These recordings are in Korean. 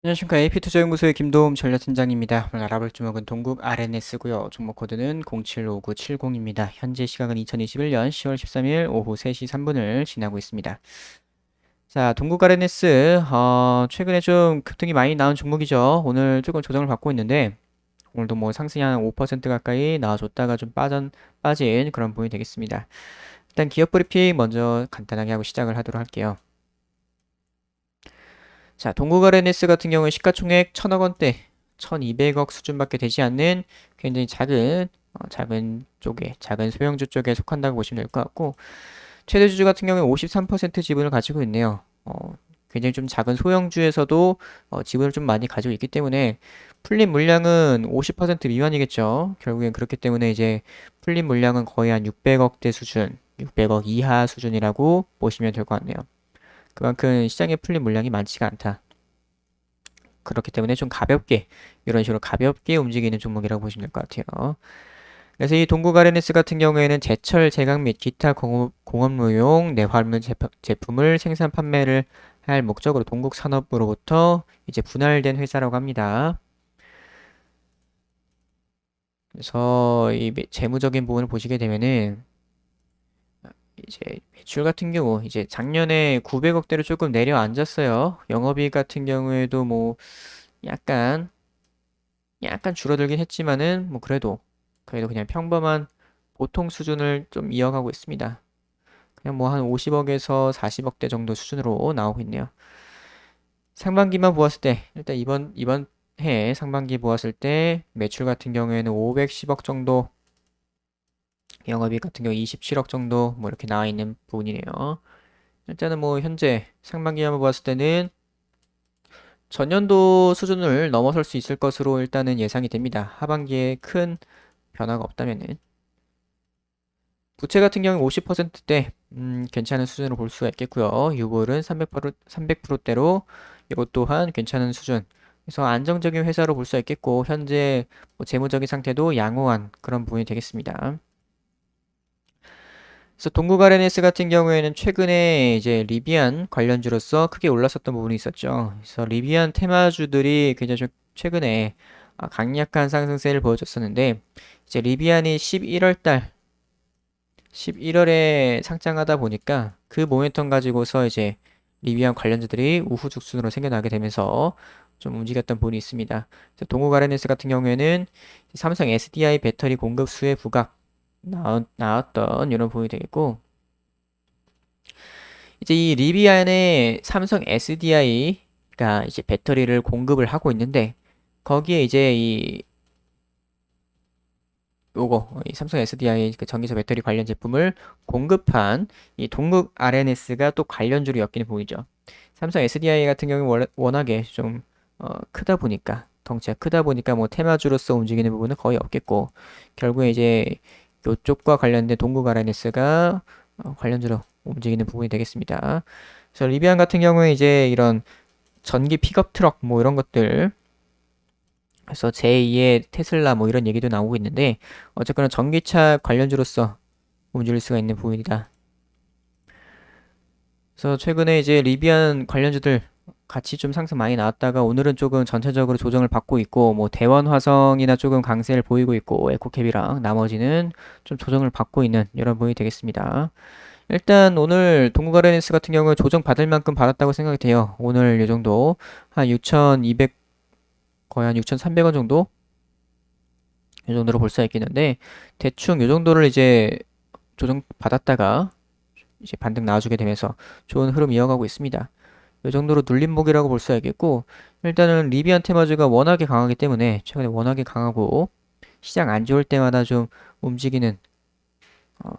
안녕하십니까. AP투자연구소의 김도움 전략팀장입니다. 오늘 알아볼 종목은 동국 RNS고요. 종목 코드는 075970입니다. 현재 시각은 2021년 10월 13일 오후 3시 3분을 지나고 있습니다. 자, 동국 RNS 최근에 좀 급등이 많이 나온 종목이죠. 오늘 조금 조정을 받고 있는데 오늘도 뭐 상승이 한 5% 가까이 나와줬다가 좀 빠진 그런 부분이 되겠습니다. 일단 기업 브리핑 먼저 간단하게 하고 시작을 하도록 할게요. 자, 동국 RNS 같은 경우는 시가총액 1000억 원대, 1200억 수준밖에 되지 않는 굉장히 작은 쪽에, 작은 소형주 쪽에 속한다고 보시면 될 것 같고, 최대 주주 같은 경우에 53% 지분을 가지고 있네요. 굉장히 좀 작은 소형주에서도 지분을 좀 많이 가지고 있기 때문에 풀린 물량은 50% 미만이겠죠. 결국엔 그렇기 때문에 이제 풀린 물량은 거의 한 600억대 수준, 600억 이하 수준이라고 보시면 될 것 같네요. 그만큼 시장에 풀린 물량이 많지가 않다. 그렇기 때문에 좀 가볍게 이런 식으로 가볍게 움직이는 종목이라고 보시면 될 것 같아요. 그래서 이 동국 RNS 같은 경우에는 제철, 제강 및 기타 공업무용 내화물 제품을 생산 판매를 할 목적으로 동국 산업으로부터 이제 분할된 회사라고 합니다. 그래서 이 재무적인 부분을 보시게 되면은 이제 매출 같은 경우 이제 작년에 900억대로 조금 내려앉았어요. 영업이익 같은 경우에도 뭐 약간 줄어들긴 했지만은 뭐 그래도 그냥 평범한 보통 수준을 좀 이어가고 있습니다. 그냥 뭐 한 50억에서 40억대 정도 수준으로 나오고 있네요. 상반기만 보았을 때 일단 이번 해 상반기 보았을 때 매출 같은 경우에는 510억 정도, 영업이익 같은 경우 27억 정도 뭐 이렇게 나와 있는 부분이네요. 일단은 뭐 현재 상반기만 보았을 때는 전년도 수준을 넘어설 수 있을 것으로 일단은 예상이 됩니다. 하반기에 큰 변화가 없다면은. 부채 같은 경우 50%대 괜찮은 수준으로 볼 수가 있겠고요. 유볼은 300%대로 이것 또한 괜찮은 수준. 그래서 안정적인 회사로 볼 수가 있겠고 현재 뭐 재무적인 상태도 양호한 그런 부분이 되겠습니다. 그래서 동국 RNS 같은 경우에는 최근에 이제 리비안 관련주로서 크게 올랐었던 부분이 있었죠. 그래서 리비안 테마주들이 굉장히 좀 최근에 강력한 상승세를 보여줬었는데 이제 리비안이 11월에 상장하다 보니까 그 모멘텀 가지고서 이제 리비안 관련주들이 우후죽순으로 생겨나게 되면서 좀 움직였던 부분이 있습니다. 동국 RNS 같은 경우에는 삼성 SDI 배터리 공급 수혜 부각 나왔던 이런 부분이 되겠고, 이제 이 리비안에 삼성 SDI가 이제 배터리를 공급을 하고 있는데 거기에 이제 이 삼성 SDI 그 전기차 배터리 관련 제품을 공급한 이 동국 RNS가 또 관련주로 엮이는 부분이죠. 삼성 SDI 같은 경우는 워낙에 좀 크다 보니까 덩치가 크다 보니까 뭐 테마주로서 움직이는 부분은 거의 없겠고 결국에 이제 이쪽과 관련된 동국 RNS가 관련주로 움직이는 부분이 되겠습니다. 그래서 리비안 같은 경우에 이제 이런 전기 픽업 트럭 뭐 이런 것들, 그래서 제2의 테슬라 뭐 이런 얘기도 나오고 있는데 어쨌거나 전기차 관련주로서 움직일 수가 있는 부분이다. 그래서 최근에 이제 리비안 관련주들 같이 좀 상승 많이 나왔다가 오늘은 조금 전체적으로 조정을 받고 있고 뭐 대원화성이나 조금 강세를 보이고 있고 에코캡이랑 나머지는 좀 조정을 받고 있는 이런 부분이 되겠습니다. 일단 오늘 동국아레니스 같은 경우 조정 받을 만큼 받았다고 생각이 돼요. 오늘 이 정도 한 6,200, 거의 한 6,300원 정도 이 정도로 볼 수가 있겠는데 대충 이 정도를 이제 조정 받았다가 이제 반등 나와주게 되면서 좋은 흐름 이어가고 있습니다. 이 정도로 눌림목이라고 볼 수가 있겠고 일단은 리비안 테마주가 워낙에 강하기 때문에 최근에 워낙에 강하고 시장 안 좋을 때마다 좀 움직이는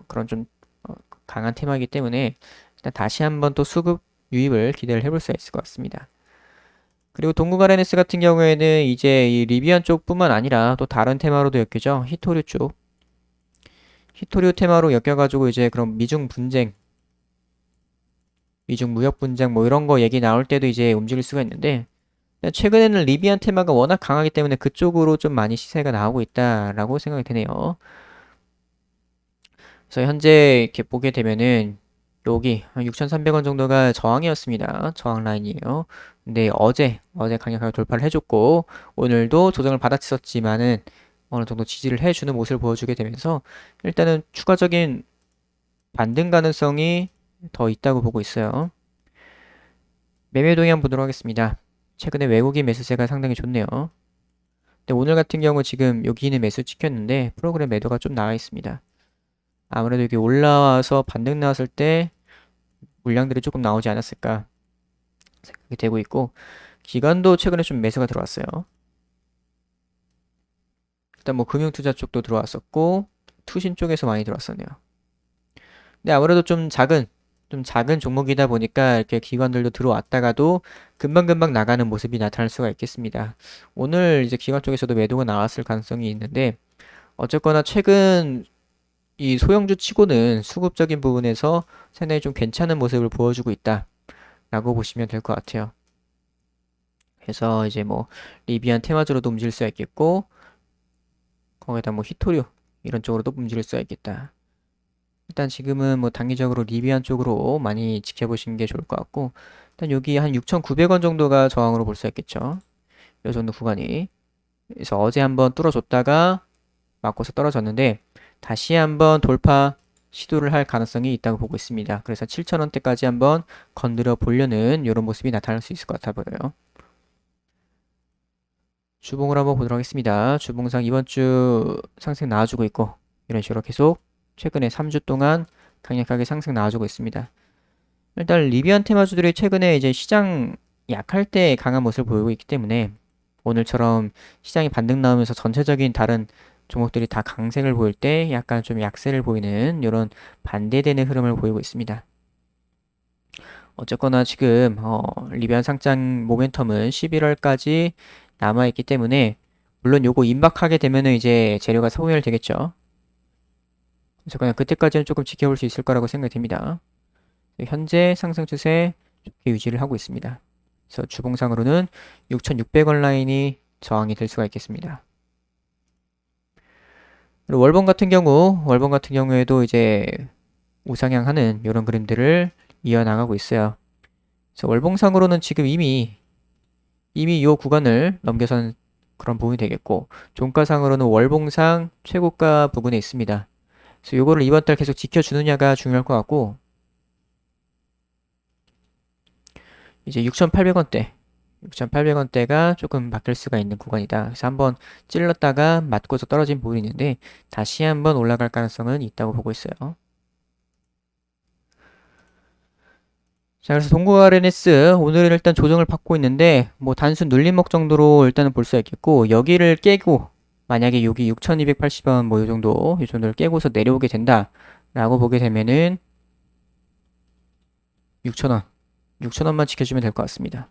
그런 좀 강한 테마이기 때문에 일단 다시 한번 또 수급 유입을 기대를 해볼 수가 있을 것 같습니다. 그리고 동국 RNS 같은 경우에는 이제 이 리비안 쪽뿐만 아니라 또 다른 테마로도 엮이죠. 히토류 쪽. 히토류 테마로 엮여가지고 이제 그런 미중 분쟁, 미중 무역 분쟁 뭐 이런 거 얘기 나올 때도 이제 움직일 수가 있는데 최근에는 리비안 테마가 워낙 강하기 때문에 그쪽으로 좀 많이 시세가 나오고 있다라고 생각이 되네요. 그래서 현재 이렇게 보게 되면은 여기 한 6,300원 정도가 저항이었습니다. 저항 라인이에요. 근데 어제 강력하게 돌파를 해줬고 오늘도 조정을 받아쳤지만은 어느 정도 지지를 해주는 모습을 보여주게 되면서 일단은 추가적인 반등 가능성이 더 있다고 보고 있어요. 매매 동향 보도록 하겠습니다. 최근에 외국인 매수세가 상당히 좋네요. 근데 오늘 같은 경우 지금 여기는 매수 찍혔는데 프로그램 매도가 좀 나와 있습니다. 아무래도 여기 올라와서 반등 나왔을 때 물량들이 조금 나오지 않았을까 생각이 되고 있고 기관도 최근에 좀 매수가 들어왔어요. 일단 뭐 금융투자 쪽도 들어왔었고 투신 쪽에서 많이 들어왔었네요. 근데 아무래도 좀 작은 종목이다 보니까 이렇게 기관들도 들어왔다가도 금방금방 나가는 모습이 나타날 수가 있겠습니다. 오늘 이제 기관 쪽에서도 매도가 나왔을 가능성이 있는데 어쨌거나 최근 이 소형주 치고는 수급적인 부분에서 상당히 좀 괜찮은 모습을 보여주고 있다라고 보시면 될 것 같아요. 그래서 이제 뭐 리비안 테마주로도 움직일 수가 있겠고 거기다 뭐 히토류 이런 쪽으로도 움직일 수가 있겠다. 일단 지금은 뭐 단기적으로 리비안 쪽으로 많이 지켜보시는 게 좋을 것 같고 일단 여기 한 6,900원 정도가 저항으로 볼 수 있겠죠. 이 정도 구간이. 그래서 어제 한번 뚫어줬다가 맞고서 떨어졌는데 다시 한번 돌파 시도를 할 가능성이 있다고 보고 있습니다. 그래서 7,000원대까지 한번 건드려 보려는 이런 모습이 나타날 수 있을 것 같아 보여요. 주봉을 한번 보도록 하겠습니다. 주봉상 이번 주 상승 나와주고 있고 이런 식으로 계속 최근에 3주 동안 강력하게 상승 나와주고 있습니다. 일단 리비안 테마주들이 최근에 이제 시장 약할 때 강한 모습을 보이고 있기 때문에 오늘처럼 시장이 반등 나오면서 전체적인 다른 종목들이 다 강세를 보일 때 약간 좀 약세를 보이는 이런 반대되는 흐름을 보이고 있습니다. 어쨌거나 지금 리비안 상장 모멘텀은 11월까지 남아있기 때문에 물론 요거 임박하게 되면은 이제 재료가 소멸 되겠죠. 그래서 그냥 그때까지는 조금 지켜볼 수 있을 거라고 생각이 됩니다. 현재 상승 추세 좋게 유지를 하고 있습니다. 그래서 주봉상으로는 6,600원 라인이 저항이 될 수가 있겠습니다. 그리고 월봉 같은 경우에도 이제 우상향하는 이런 그림들을 이어나가고 있어요. 그래서 월봉상으로는 지금 이미 이 구간을 넘겨선 그런 부분이 되겠고 종가상으로는 월봉상 최고가 부분에 있습니다. 그래서 요거를 이번 달 계속 지켜주느냐가 중요할 것 같고 이제 6,800원대가 조금 바뀔 수가 있는 구간이다. 그래서 한번 찔렀다가 맞고서 떨어진 부분이 있는데 다시 한번 올라갈 가능성은 있다고 보고 있어요. 자, 그래서 동구 RNS 오늘은 일단 조정을 받고 있는데 뭐 단순 눌림목 정도로 일단은 볼 수 있겠고 여기를 깨고 만약에 여기 6,280원 뭐 이 정도를 깨고서 내려오게 된다라고 보게 되면은 6,000원만 지켜주면 될 것 같습니다.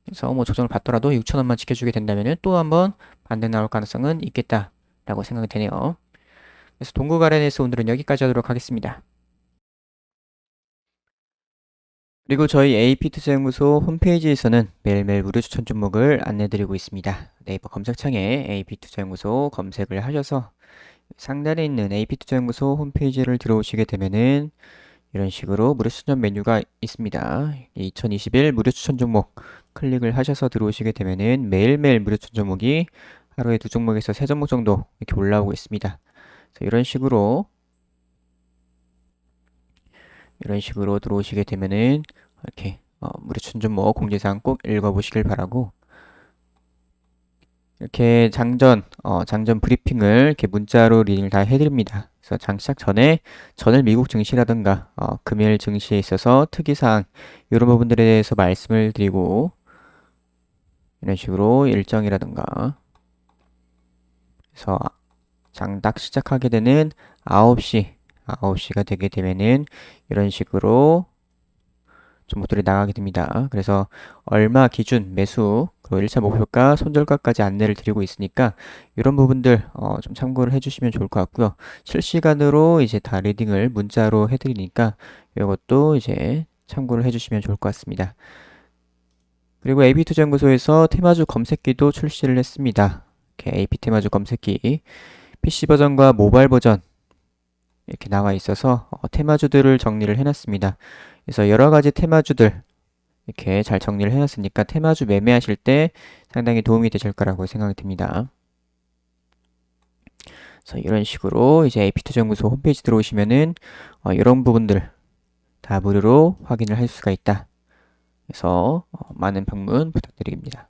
그래서 뭐 조정을 받더라도 6,000원만 지켜주게 된다면은 또 한번 반등 나올 가능성은 있겠다라고 생각이 되네요. 그래서 동구 RNS 오늘은 여기까지 하도록 하겠습니다. 그리고 저희 AP투자연구소 홈페이지에서는 매일매일 무료 추천 종목을 안내드리고 있습니다. 네이버 검색창에 AP투자연구소 검색을 하셔서 상단에 있는 AP투자연구소 홈페이지를 들어오시게 되면은 이런 식으로 무료 추천 메뉴가 있습니다. 2021 무료 추천 종목 클릭을 하셔서 들어오시게 되면은 매일매일 무료 추천 종목이 하루에 2종목에서 3종목 정도 이렇게 올라오고 있습니다. 이런 식으로 들어오시게 되면은 이렇게 무료 추천 종목 공지사항 꼭 읽어보시길 바라고 이렇게 장전 브리핑을 이렇게 문자로 리딩을 다 해드립니다. 그래서 장 시작 전에 전일 미국 증시라든가 금일 증시에 있어서 특이사항 이런 부분들에 대해서 말씀을 드리고 이런 식으로 일정이라든가 그래서 장 딱 시작하게 되는 9시가 되게 되면은 이런 식으로 종목들이 나가게 됩니다. 그래서 얼마 기준 매수 그리고 1차 목표가 손절가까지 안내를 드리고 있으니까 이런 부분들 좀 참고를 해주시면 좋을 것 같고요. 실시간으로 이제 다 리딩을 문자로 해드리니까 이것도 이제 참고를 해주시면 좋을 것 같습니다. 그리고 AP투자연구소에서 테마주 검색기도 출시를 했습니다. 이렇게 AP 테마주 검색기 PC 버전과 모바일 버전 이렇게 나와 있어서 테마주들을 정리를 해놨습니다. 그래서 여러 가지 테마주들 이렇게 잘 정리를 해놨으니까 테마주 매매하실 때 상당히 도움이 되실 거라고 생각이 듭니다. 그래서 이런 식으로 이제 AP투자연구소 홈페이지 들어오시면은 이런 부분들 다 무료로 확인을 할 수가 있다. 그래서 많은 방문 부탁드립니다.